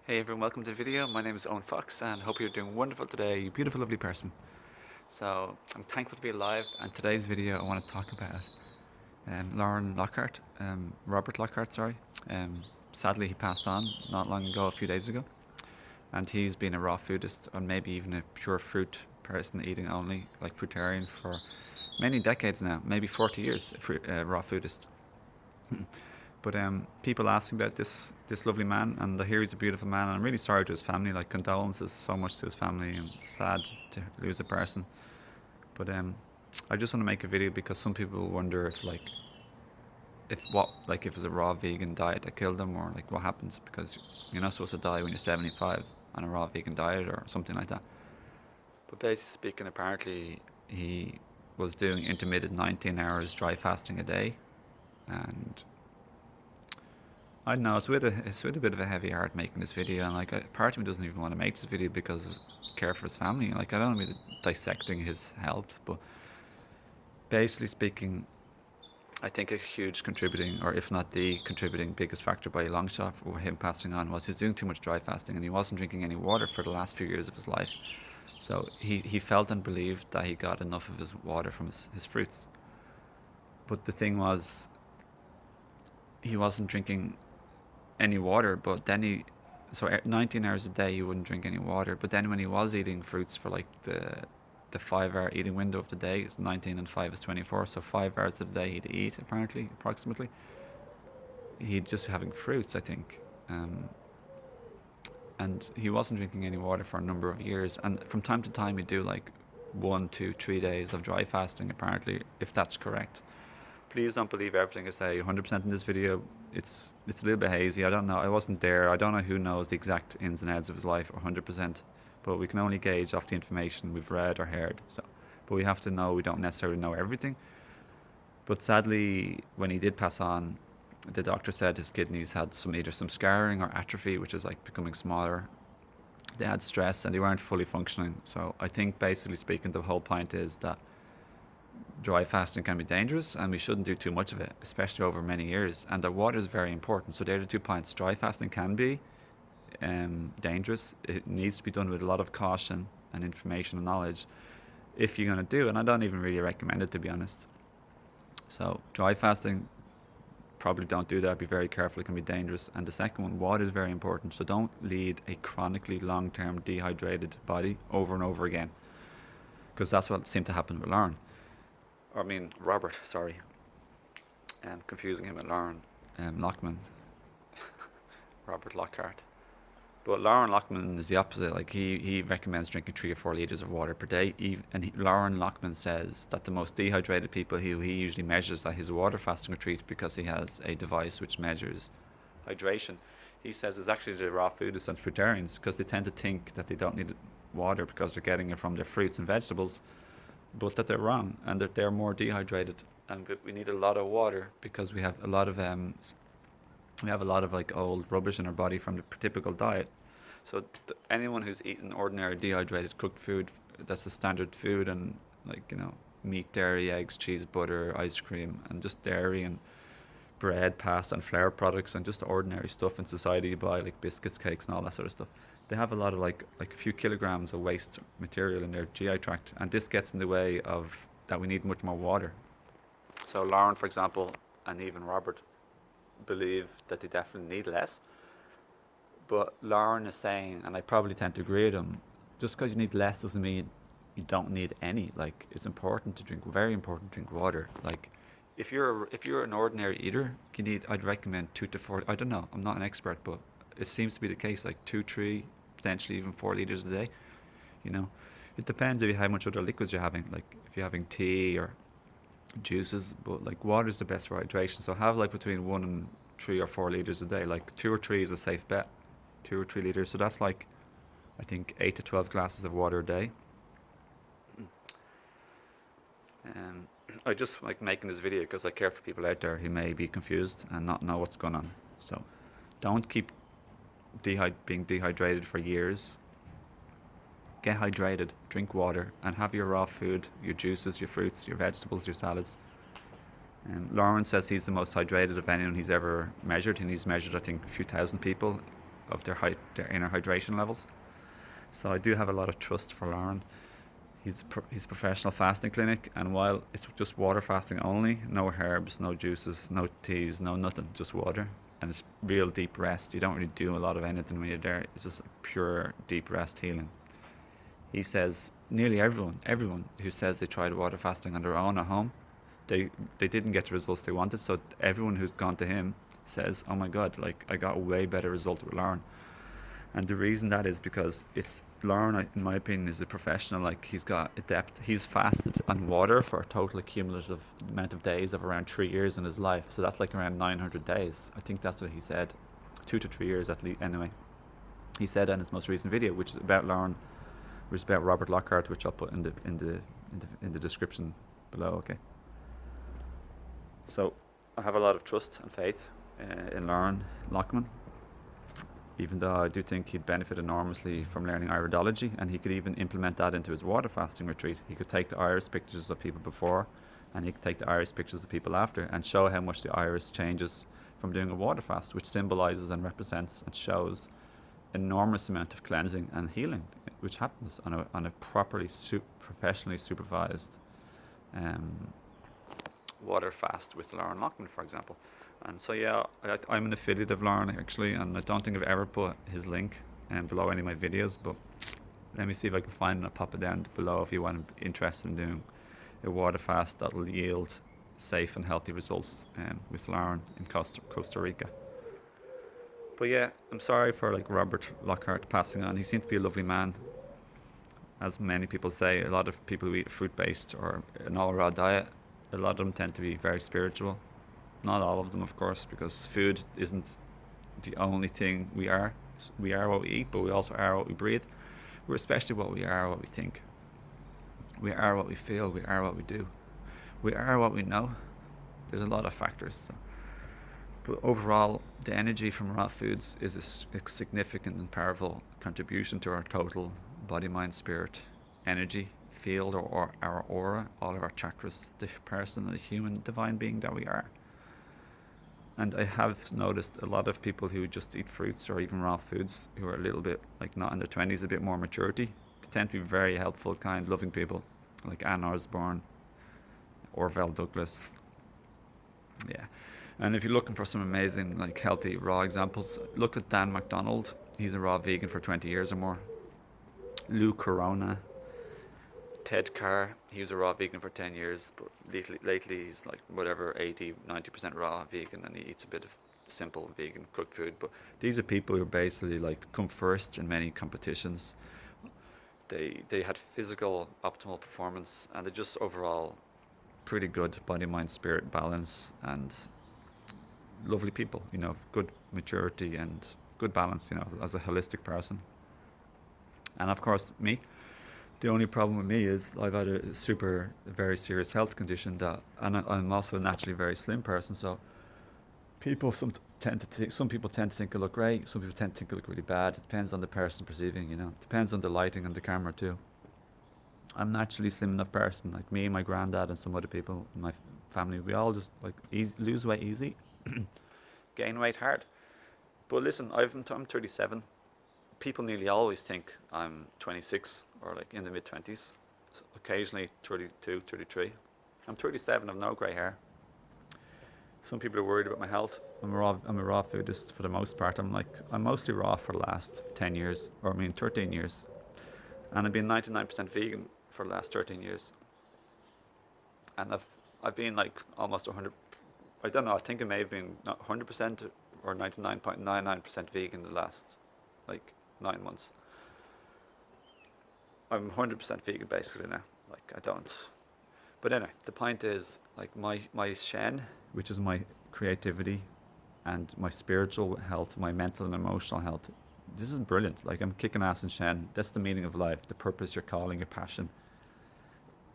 Hey everyone, welcome to the video. My name is Owen Fox and hope you're doing wonderful today, you beautiful, lovely person. So, I'm thankful to be alive, and today's video I want to talk about Robert Lockhart, sorry. Sadly, he passed on not long ago, a few days ago, and he's been a raw foodist, or maybe even a pure fruit person, eating only, like fruitarian, for many decades now, maybe 40 years, raw foodist. But people ask me about this lovely man, and I hear he's a beautiful man. And I'm really sorry to his family. Like, condolences so much to his family, and sad to lose a person. But I just want to make a video because some people wonder if it was a raw vegan diet that killed him, or like what happens, because you're not supposed to die when you're 75 on a raw vegan diet or something like that. But basically speaking, apparently he was doing intermittent 19 hours dry fasting a day, and I don't know. It's with a bit of a heavy heart making this video, and like part of me doesn't even want to make this video because I care for his family. Like, I don't want to be dissecting his health, but basically speaking, I think a huge contributing, or if not the contributing biggest factor by a long shot for him passing on, was he's doing too much dry fasting, and he wasn't drinking any water for the last few years of his life. So he felt and believed that he got enough of his water from his fruits. But the thing was, he wasn't drinking any water, but then 19 hours a day he wouldn't drink any water. But then when he was eating fruits for like the 5 hour eating window of the day, 19 and 5 is 24, so 5 hours a day he'd eat, apparently, approximately. He'd just be having fruits, I think. And he wasn't drinking any water for a number of years. And from time to time he'd do like 1, 2, 3 days of dry fasting, apparently, if that's correct. Please don't believe everything I say 100% in this video. It's a little bit hazy. I don't know. I wasn't there. I don't know who knows the exact ins and outs of his life 100%. But we can only gauge off the information we've read or heard. But we have to know we don't necessarily know everything. But sadly, when he did pass on, the doctor said his kidneys had either some scarring or atrophy, which is like becoming smaller. They had stress and they weren't fully functioning. So I think, basically speaking, the whole point is that dry fasting can be dangerous, and we shouldn't do too much of it, especially over many years. And the water is very important. So there are the 2 points. Dry fasting can be dangerous. It needs to be done with a lot of caution and information and knowledge if you're going to do it. And I don't even really recommend it, to be honest. So dry fasting, probably don't do that. Be very careful. It can be dangerous. And the second one, water is very important. So don't lead a chronically long-term dehydrated body over and over again, because that's what seemed to happen with Robert, sorry. I'm confusing him with Lauren Lockman. Robert Lockhart. But Lauren Lockman is the opposite. Like, he recommends drinking 3 or 4 liters of water per day. Lauren Lockman says that the most dehydrated people he usually measures that his water fasting retreat, because he has a device which measures hydration. He says it's actually the raw foodists and fruitarians, because they tend to think that they don't need water because they're getting it from their fruits and vegetables, but that they're wrong, and that they're more dehydrated. And we need a lot of water because we have a lot of like old rubbish in our body from the typical diet. So anyone who's eaten ordinary dehydrated cooked food, that's the standard food, and meat, dairy, eggs, cheese, butter, ice cream, and just dairy and bread, pasta, and flour products, and just ordinary stuff in society you buy, like biscuits, cakes, and all that sort of stuff. They have a lot of like a few kilograms of waste material in their GI tract, and this gets in the way of that. We need much more water. So Lauren, for example, and even Robert believe that they definitely need less. But Lauren is saying, and I probably tend to agree with him, just because you need less doesn't mean you don't need any. Like, it's important to drink, very important to drink water. Like, if you're an ordinary eater, I'd recommend 2 to 4. I don't know. I'm not an expert, but it seems to be the case. Like 2, 3, potentially even 4 liters a day. It depends how much other liquids you're having. Like, if you're having tea or juices, but like water is the best for hydration. So have like between 1 and 3 or 4 liters a day. Like 2 or 3 is a safe bet. 2 or 3 liters. So that's like, I think, 8 to 12 glasses of water a day. I just like making this video because I care for people out there who may be confused and not know what's going on. So don't keep being dehydrated for years. Get hydrated, drink water, and have your raw food, your juices, your fruits, your vegetables, your salads. Lauren says he's the most hydrated of anyone he's ever measured, and he's measured, I think, a few thousand people of their inner hydration levels. So I do have a lot of trust for Lauren. He's a professional fasting clinic, and while it's just water fasting only, no herbs, no juices, no teas, no nothing, just water, and it's real deep rest. You don't really do a lot of anything when you're there. It's just pure deep rest healing. He says nearly everyone who says they tried water fasting on their own at home, they didn't get the results they wanted. So everyone who's gone to him says, "Oh my God, like I got a way better result with Lauren." And the reason that is because it's Lauren, in my opinion, is a professional. Like he's got a depth. He's fasted on water for a total cumulative amount of days of around 3 years in his life. So that's like around 900 days. I think that's what he said, 2 to 3 years at least. Anyway, he said in his most recent video, which is about Lauren, which is about Robert Lockhart, which I'll put in the description below. Okay. So I have a lot of trust and faith in Lauren Lockman, even though I do think he'd benefit enormously from learning iridology, and he could even implement that into his water fasting retreat. He could take the iris pictures of people before, and he could take the iris pictures of people after, and show how much the iris changes from doing a water fast, which symbolizes and represents and shows enormous amount of cleansing and healing, which happens on a properly professionally supervised water fast with Lauren Lockman, for example. And so yeah, I'm an affiliate of Lauren actually, and I don't think I've ever put his link below any of my videos, but let me see if I can find it and I'll pop it down below if you want to be interested in doing a water fast that'll yield safe and healthy results with Lauren in Costa Rica. But yeah, I'm sorry for like Robert Lockhart passing on. He seemed to be a lovely man. As many people say, a lot of people who eat a fruit-based or an all-raw diet, a lot of them tend to be very spiritual. Not all of them, of course, because food isn't the only thing we are. We are what we eat, but we also are what we breathe. We're especially what we are, what we think. We are what we feel. We are what we do. We are what we know. There's a lot of factors. So. But overall, the energy from raw foods is a significant and powerful contribution to our total body, mind, spirit, energy field, or our aura, all of our chakras, the person, the human divine being that we are. And I have noticed a lot of people who just eat fruits or even raw foods, who are a little bit, like not in their 20s, a bit more maturity, they tend to be very helpful, kind, loving people, like Anne Osborne, Orville Douglas. Yeah. And if you're looking for some amazing, like healthy, raw examples, look at Dan MacDonald. He's a raw vegan for 20 years or more. Lou Corona. Ted Carr, he was a raw vegan for 10 years, but lately he's like whatever, 80-90% raw vegan, and he eats a bit of simple vegan cooked food. But these are people who basically like come first in many competitions. They had physical optimal performance, and they're just overall pretty good body, mind, spirit balance, and lovely people, you know, good maturity and good balance, you know, as a holistic person. And of course me, the only problem with me is I've had a very serious health condition and I'm also a naturally very slim person. So some people tend to think I look great. Some people tend to think I look really bad. It depends on the person perceiving, you know. It depends on the lighting and the camera too. I'm naturally slim enough person, like me and my granddad and some other people in my family. We all just like lose weight easy, gain weight hard. But listen, I'm 37. People nearly always think I'm 26 or like in the mid-20s, occasionally 32, 33. I'm 37, I've no grey hair. Some people are worried about my health. I'm a raw foodist for the most part. I'm mostly raw for the last 10 years, 13 years. And I've been 99% vegan for the last 13 years. And I've been like almost 100, I don't know, I think it may have been not 100% or 99.99% vegan the last like 9 months. I'm 100% vegan basically now. Like I don't. But anyway, the point is like my Shen, which is my creativity and my spiritual health, my mental and emotional health. This is brilliant. Like I'm kicking ass in Shen. That's the meaning of life, the purpose, your calling, your passion.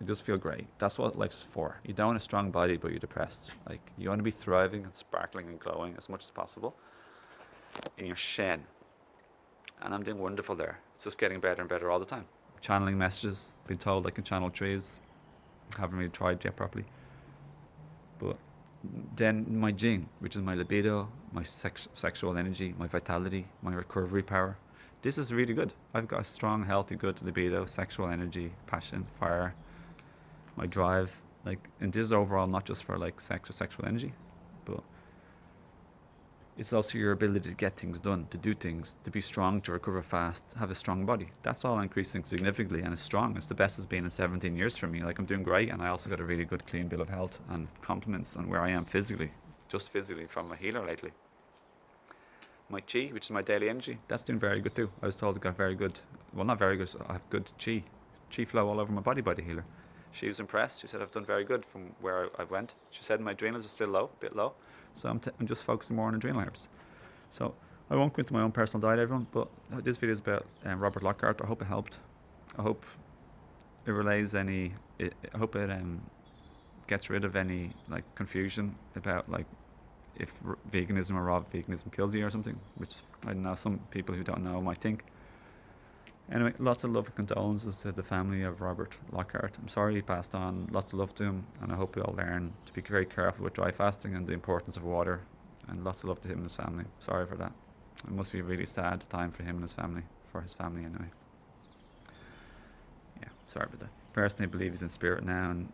You just feel great. That's what life's for. You don't want a strong body, but you're depressed. Like you want to be thriving and sparkling and glowing as much as possible in your Shen. And I'm doing wonderful there. It's just getting better and better all the time. Channeling messages, been told I can channel trees. Haven't really tried yet properly. But Then my gene, which is my libido, my sexual energy, my vitality, my recovery power. This is really good. I've got a strong, healthy, good libido, sexual energy, passion, fire, my drive. Like, and this is overall not just for like sex or sexual energy, but it's also your ability to get things done, to do things, to be strong, to recover fast, have a strong body. That's all increasing significantly and it's strong. It's the best it's been in 17 years for me. Like, I'm doing great, and I also got a really good, clean bill of health and compliments on where I am physically, just physically from a healer lately. My chi, which is my daily energy, that's doing very good too. I was told it got very good. Well, not very good. I have good chi flow all over my body by the healer. She was impressed. She said I've done very good from where I went. She said my adrenals are still low, a bit low, so I'm just focusing more on adrenal herbs. So I won't go into my own personal diet, everyone, but this video is about Robert Lockhart. I hope it helped. I hope it relays any. I hope it gets rid of any like confusion about like if veganism or raw veganism kills you or something, which I don't know, some people who don't know might think. Anyway, lots of love and condolences to the family of Robert Lockhart. I'm sorry he passed on. Lots of love to him, and I hope we all learn to be very careful with dry fasting and the importance of water. And lots of love to him and his family. Sorry for that. It must be a really sad time for him and his family, for his family anyway. Yeah, sorry about that. Personally, I believe he's in spirit now, and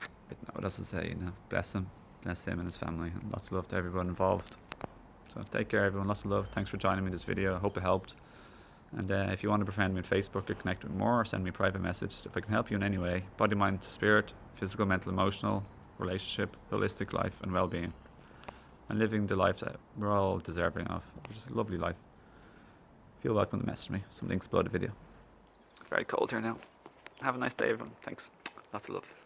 I don't know what else to say. Bless him and his family, and lots of love to everyone involved. So take care, everyone. Lots of love. Thanks for joining me in this video. I hope it helped. And if you want to befriend me on Facebook or connect with me more, or send me a private message if I can help you in any way. Body, mind, spirit, physical, mental, emotional, relationship, holistic life, and well-being. And living the life that we're all deserving of, which is a lovely life. Feel welcome to message me. Some links below the video. Very cold here now. Have a nice day, everyone. Thanks. Lots of love.